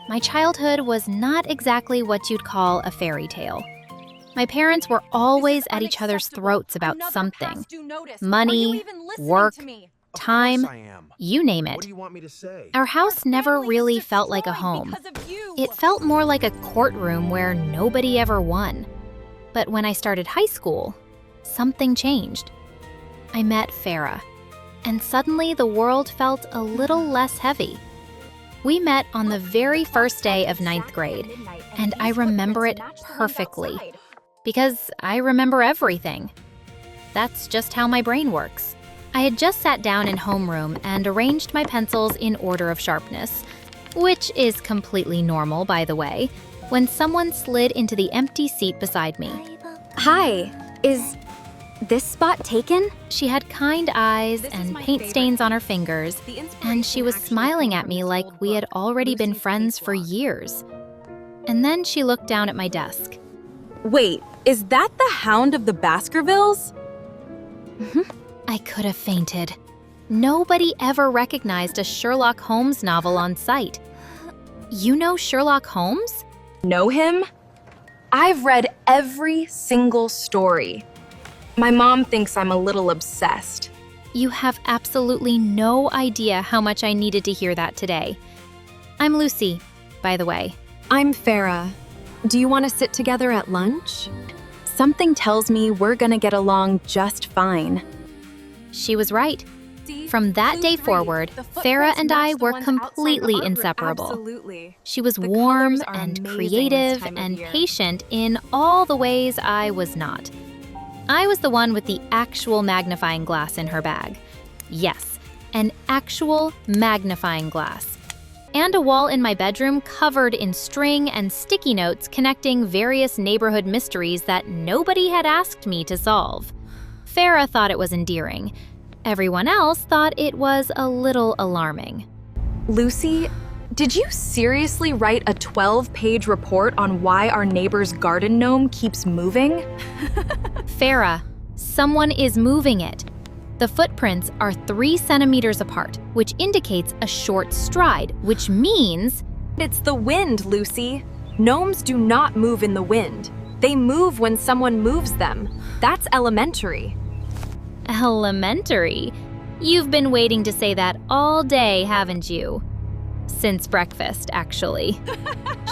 My childhood was not exactly what you'd call a fairy tale. My parents were always at each other's throats about something. Money, work, time, you name it. Our house never really felt like a home. It felt more like a courtroom where nobody ever won. But when I started high school, something changed. I met Farah, and suddenly the world felt a little less heavy. We met on the very first day of 9th grade, and I remember it perfectly, because I remember everything. That's just how my brain works. I had just sat down in homeroom and arranged my pencils in order of sharpness, which is completely normal, by the way, when someone slid into the empty seat beside me. Hi, is this spot taken? She had kind eyes and paint stains on her fingers, and she was smiling at me like we had already been friends for years. And then she looked down at my desk. Wait, is that the Hound of the Baskervilles? I could have fainted. Nobody ever recognized a Sherlock Holmes novel on sight. You know Sherlock Holmes? Know him? I've read every single story. My mom thinks I'm a little obsessed. You have absolutely no idea how much I needed to hear that today. I'm Lucy, by the way. I'm Farah. Do you want to sit together at lunch? Something tells me we're gonna get along just fine. She was right. From that day forward, Farah and I were completely inseparable. Absolutely. She was warm and creative and patient in all the ways I was not. I was the one with the actual magnifying glass in her bag. Yes, an actual magnifying glass. And a wall in my bedroom covered in string and sticky notes connecting various neighborhood mysteries that nobody had asked me to solve. Farah thought it was endearing. Everyone else thought it was a little alarming. Lucy, did you seriously write a 12-page report on why our neighbor's garden gnome keeps moving? Farah, someone is moving it. The footprints are 3 centimeters apart, which indicates a short stride, which means… It's the wind, Lucy. Gnomes do not move in the wind. They move when someone moves them. That's elementary. Elementary? You've been waiting to say that all day, haven't you? Since breakfast, actually.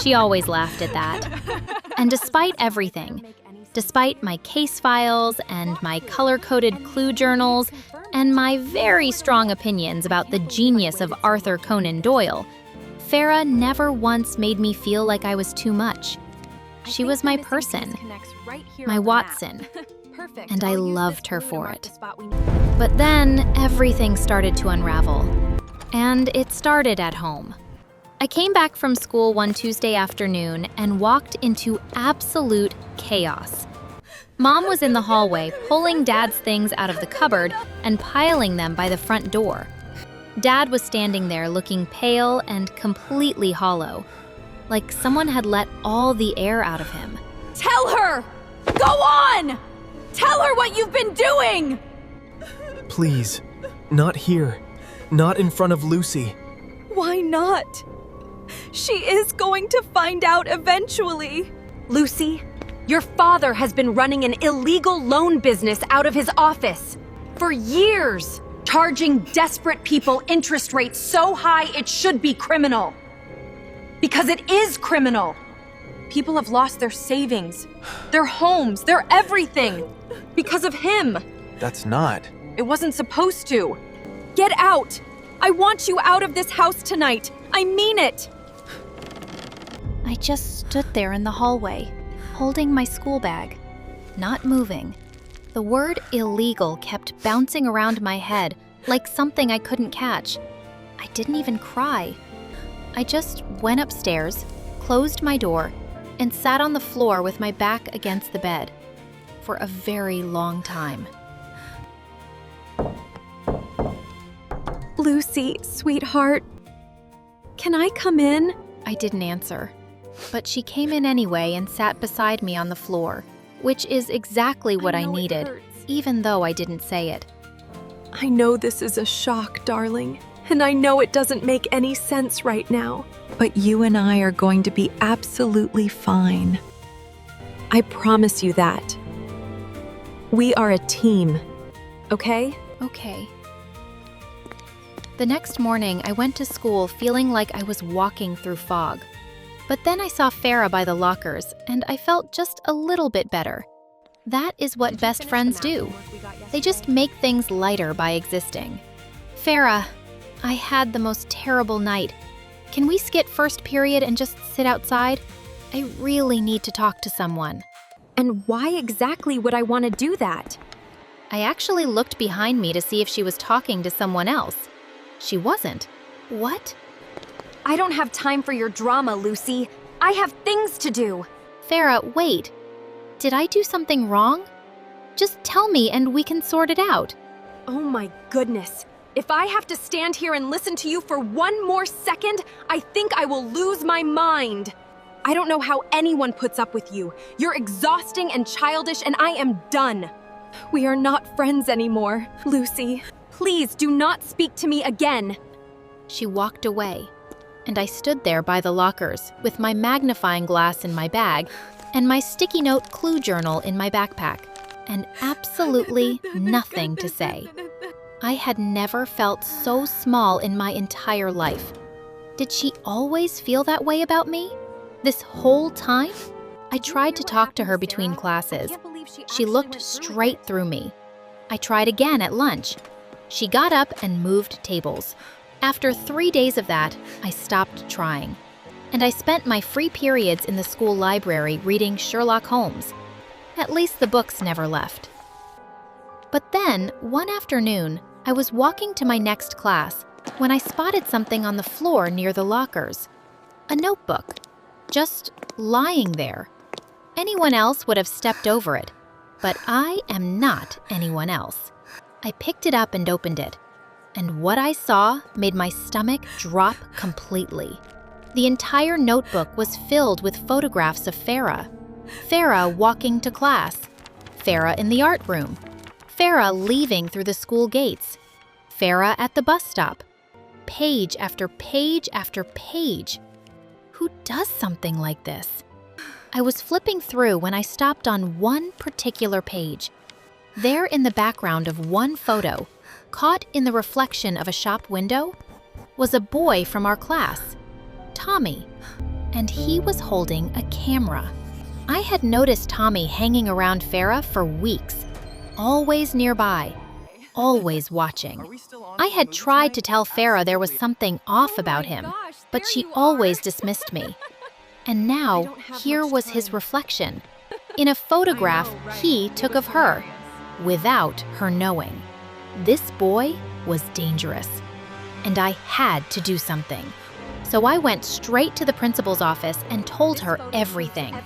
She always laughed at that. And despite everything, despite my case files and my color-coded clue journals and my very strong opinions about the genius of Arthur Conan Doyle, Farah never once made me feel like I was too much. She was my person, my Watson, and I loved her for it. But then everything started to unravel, and it started at home. I came back from school one Tuesday afternoon and walked into absolute chaos. Mom was in the hallway pulling Dad's things out of the cupboard and piling them by the front door. Dad was standing there looking pale and completely hollow, like someone had let all the air out of him. Tell her! Go on! Tell her what you've been doing! Please, not here. Not in front of Lucy. Why not? She is going to find out eventually. Lucy, your father has been running an illegal loan business out of his office for years, charging desperate people interest rates so high it should be criminal. Because it is criminal. People have lost their savings, their homes, their everything. Because of him. That's not. It wasn't supposed to. Get out! I want you out of this house tonight. I mean it. I just stood there in the hallway, holding my school bag, not moving. The word illegal kept bouncing around my head like something I couldn't catch. I didn't even cry. I just went upstairs, closed my door, and sat on the floor with my back against the bed for a very long time. Lucy, sweetheart, can I come in? I didn't answer, but she came in anyway and sat beside me on the floor, which is exactly what I needed, even though I didn't say it. I know this is a shock, darling. And I know it doesn't make any sense right now. But you and I are going to be absolutely fine. I promise you that. We are a team, okay? Okay. The next morning, I went to school feeling like I was walking through fog. But then I saw Farah by the lockers, and I felt just a little bit better. That is what best friends do. They just make things lighter by existing. Farah, I had the most terrible night. Can we skip first period and just sit outside? I really need to talk to someone. And why exactly would I want to do that? I actually looked behind me to see if she was talking to someone else. She wasn't. What? I don't have time for your drama, Lucy. I have things to do. Farah, wait. Did I do something wrong? Just tell me and we can sort it out. Oh my goodness. If I have to stand here and listen to you for one more second, I think I will lose my mind. I don't know how anyone puts up with you. You're exhausting and childish, and I am done. We are not friends anymore. Lucy, please do not speak to me again. She walked away, and I stood there by the lockers with my magnifying glass in my bag and my sticky note clue journal in my backpack, and absolutely nothing to say. I had never felt so small in my entire life. Did she always feel that way about me? This whole time? I tried to talk to her between classes. She looked straight through me. I tried again at lunch. She got up and moved tables. After 3 days of that, I stopped trying. And I spent my free periods in the school library reading Sherlock Holmes. At least the books never left. But then, one afternoon, I was walking to my next class when I spotted something on the floor near the lockers. A notebook, just lying there. Anyone else would have stepped over it, but I am not anyone else. I picked it up and opened it, and what I saw made my stomach drop completely. The entire notebook was filled with photographs of Farah. Farah walking to class. Farah in the art room. Farah leaving through the school gates. Farah at the bus stop. Page after page after page. Who does something like this? I was flipping through when I stopped on one particular page. There in the background of one photo, caught in the reflection of a shop window, was a boy from our class, Tommy, and he was holding a camera. I had noticed Tommy hanging around Farah for weeks, always nearby, always watching. I had tried to tell Farah there was something off about him, but she always dismissed me. And now, here was his reflection, in a photograph he took of her, without her knowing. This boy was dangerous, and I had to do something. So I went straight to the principal's office and told her everything.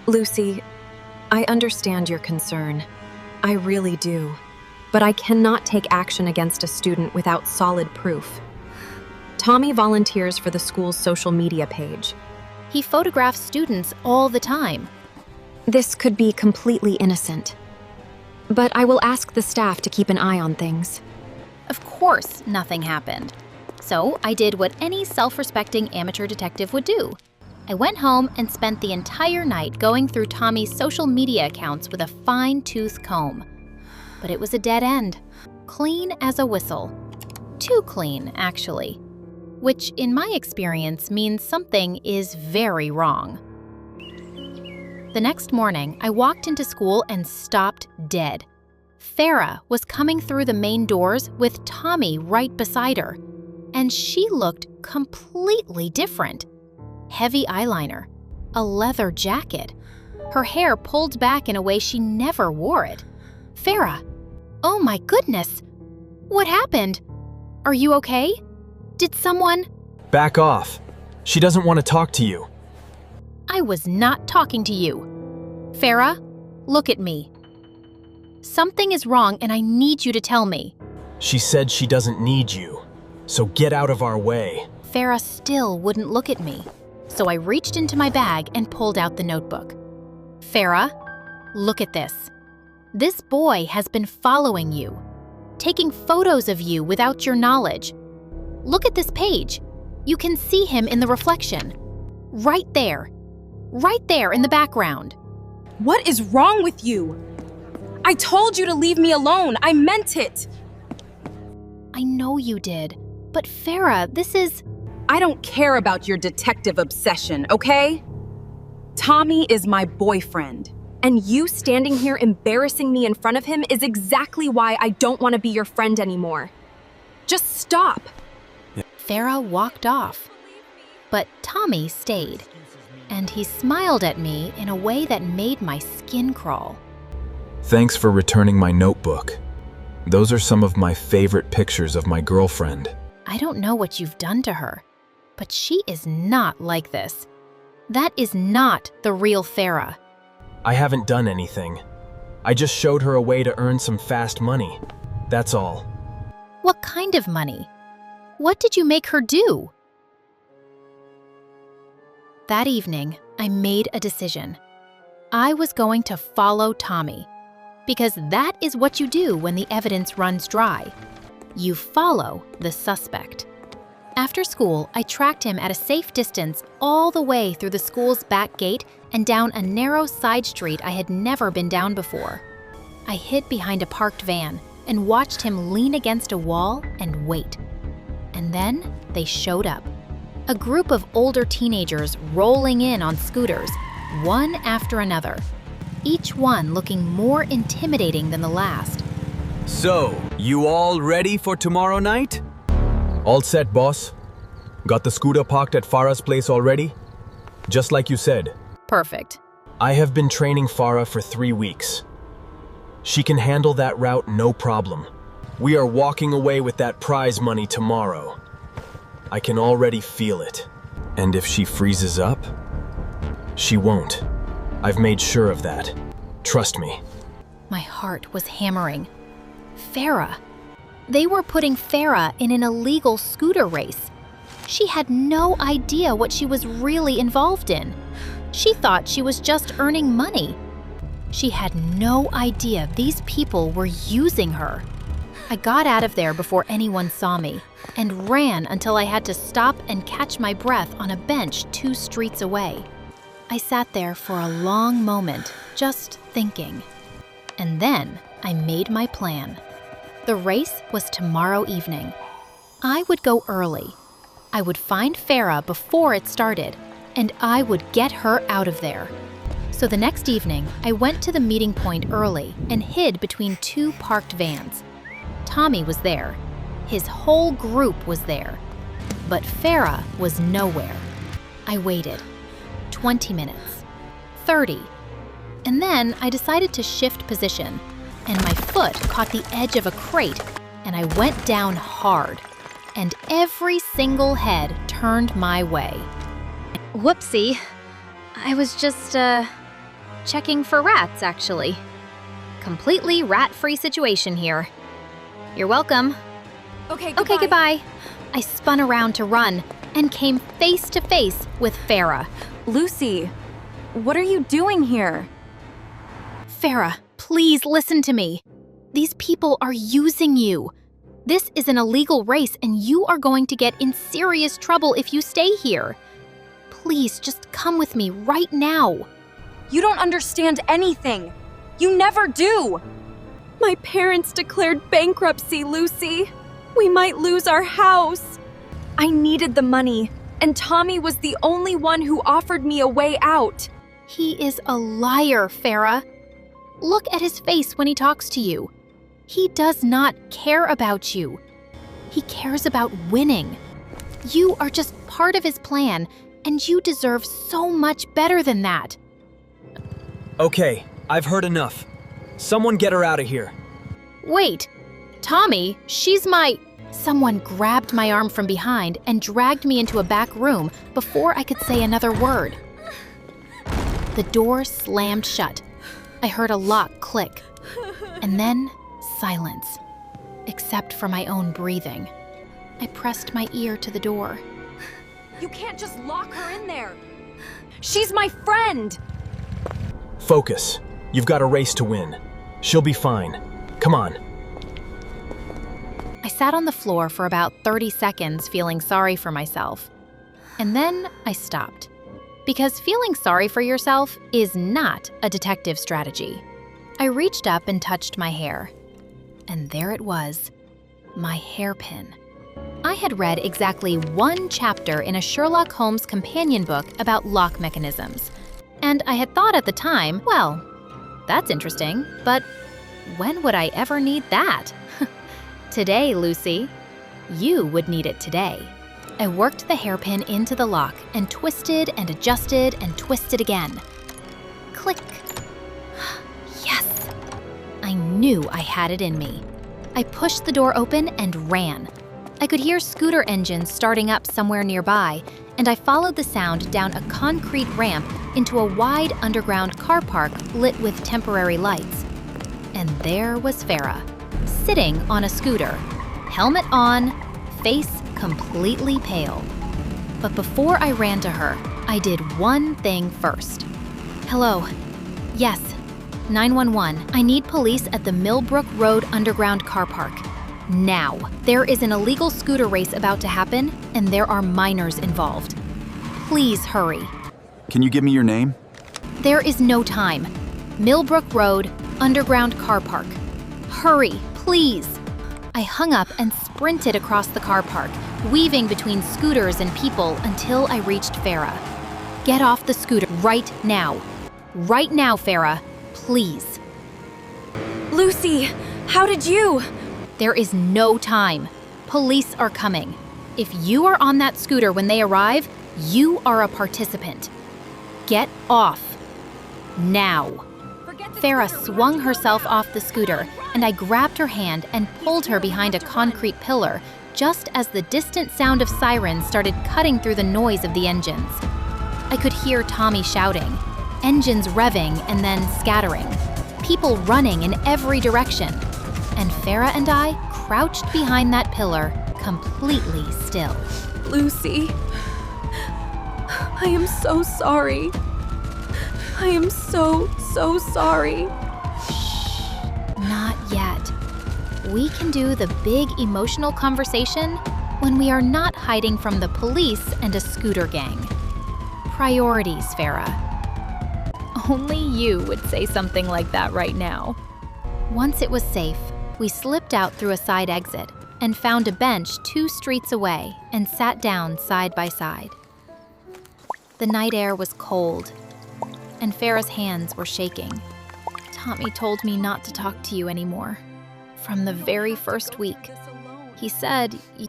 Lucy, I understand your concern. I really do. But I cannot take action against a student without solid proof. Tommy volunteers for the school's social media page. He photographs students all the time. This could be completely innocent. But I will ask the staff to keep an eye on things. Of course, nothing happened. So I did what any self-respecting amateur detective would do. I went home and spent the entire night going through Tommy's social media accounts with a fine-tooth comb. But it was a dead end. Clean as a whistle. Too clean, actually. Which, in my experience, means something is very wrong. The next morning, I walked into school and stopped dead. Farah was coming through the main doors with Tommy right beside her, and she looked completely different. Heavy eyeliner, a leather jacket, her hair pulled back in a way she never wore it. Farah, oh my goodness! What happened? Are you okay? Did someone… Back off. She doesn't want to talk to you. I was not talking to you. Farah, look at me. Something is wrong and I need you to tell me. She said she doesn't need you, so get out of our way. Farah still wouldn't look at me, so I reached into my bag and pulled out the notebook. Farah, look at this. This boy has been following you. taking photos of you without your knowledge. Look at this page. You can see him in the reflection. Right there in the background. What is wrong with you? I told you to leave me alone. I meant it. I know you did, but Farah, this is... I don't care about your detective obsession, okay? Tommy is my boyfriend. And you standing here embarrassing me in front of him is exactly why I don't want to be your friend anymore. Just stop. Farah walked off, but Tommy stayed, and he smiled at me in a way that made my skin crawl. Thanks for returning my notebook. Those are some of my favorite pictures of my girlfriend. I don't know what you've done to her, but she is not like this. That is not the real Farah. I haven't done anything. I just showed her a way to earn some fast money. That's all. What kind of money? What did you make her do? That evening, I made a decision. I was going to follow Tommy, because that is what you do when the evidence runs dry. You follow the suspect. After school, I tracked him at a safe distance all the way through the school's back gate and down a narrow side street I had never been down before. I hid behind a parked van and watched him lean against a wall and wait. And then they showed up. A group of older teenagers rolling in on scooters, one after another, each one looking more intimidating than the last. So, you all ready for tomorrow night? All set, boss. Got the scooter parked at Farah's place already? Just like you said. Perfect. I have been training Farah for 3 weeks. She can handle that route no problem. We are walking away with that prize money tomorrow. I can already feel it. And if she freezes up, she won't. I've made sure of that. Trust me. My heart was hammering. Farah. They were putting Farah in an illegal scooter race. She had no idea what she was really involved in. She thought she was just earning money. She had no idea these people were using her. I got out of there before anyone saw me and ran until I had to stop and catch my breath on a bench 2 streets away. I sat there for a long moment, just thinking. And then I made my plan. The race was tomorrow evening. I would go early. I would find Farah before it started, and I would get her out of there. So the next evening, I went to the meeting point early and hid between 2 parked vans. Tommy was there. His whole group was there. But Farah was nowhere. I waited. 20 minutes. 30. And then I decided to shift position, and my foot caught the edge of a crate, and I went down hard, and every single head turned my way. Whoopsie. I was just, checking for rats, actually. Completely rat-free situation here. You're welcome. Okay, goodbye. I spun around to run and came face to face with Farah. Lucy, what are you doing here? Farah, please listen to me. These people are using you. This is an illegal race and you are going to get in serious trouble if you stay here. Please just come with me right now. You don't understand anything. You never do. My parents declared bankruptcy, Lucy. We might lose our house. I needed the money, and Tommy was the only one who offered me a way out. He is a liar, Farah. Look at his face when he talks to you. He does not care about you. He cares about winning. You are just part of his plan, and you deserve so much better than that. Okay, I've heard enough. Someone get her out of here. Wait, Tommy, she's my... Someone grabbed my arm from behind and dragged me into a back room before I could say another word. The door slammed shut. I heard a lock click, and then silence, except for my own breathing. I pressed my ear to the door. You can't just lock her in there. She's my friend. Focus. You've got a race to win. She'll be fine. Come on. sat on the floor for about 30 seconds feeling sorry for myself. And then I stopped. Because feeling sorry for yourself is not a detective strategy. I reached up and touched my hair. And there it was, my hairpin. I had read exactly one chapter in a Sherlock Holmes companion book about lock mechanisms. And I had thought at the time, well, that's interesting, but when would I ever need that? Today, Lucy. You would need it today. I worked the hairpin into the lock and twisted and adjusted and twisted again. Click. Yes! I knew I had it in me. I pushed the door open and ran. I could hear scooter engines starting up somewhere nearby, and I followed the sound down a concrete ramp into a wide underground car park lit with temporary lights. And there was Farah, sitting on a scooter, helmet on, face completely pale. But before I ran to her, I did one thing first. Hello. Yes. 911. I need police at the Millbrook Road Underground Car Park. Now. There is an illegal scooter race about to happen, and there are minors involved. Please hurry. Can you give me your name? There is no time. Millbrook Road, Underground Car Park. Hurry, please. I hung up and sprinted across the car park, weaving between scooters and people until I reached Farah. Get off the scooter right now. Right now, Farah. Please. Lucy, how did you? There is no time. Police are coming. If you are on that scooter when they arrive, you are a participant. Get off. Now. Farah swung herself off the scooter, and I grabbed her hand and pulled her behind a concrete pillar, just as the distant sound of sirens started cutting through the noise of the engines. I could hear Tommy shouting, engines revving and then scattering, people running in every direction, and Farah and I crouched behind that pillar, completely still. Lucy, I am so sorry. I am so sorry. Not yet. We can do the big emotional conversation when we are not hiding from the police and a scooter gang. Priorities, Farah. Only you would say something like that right now. Once it was safe, we slipped out through a side exit and found a bench 2 streets away and sat down side by side. The night air was cold, and Farah's hands were shaking. Tommy told me not to talk to you anymore. From the very first week. He said, you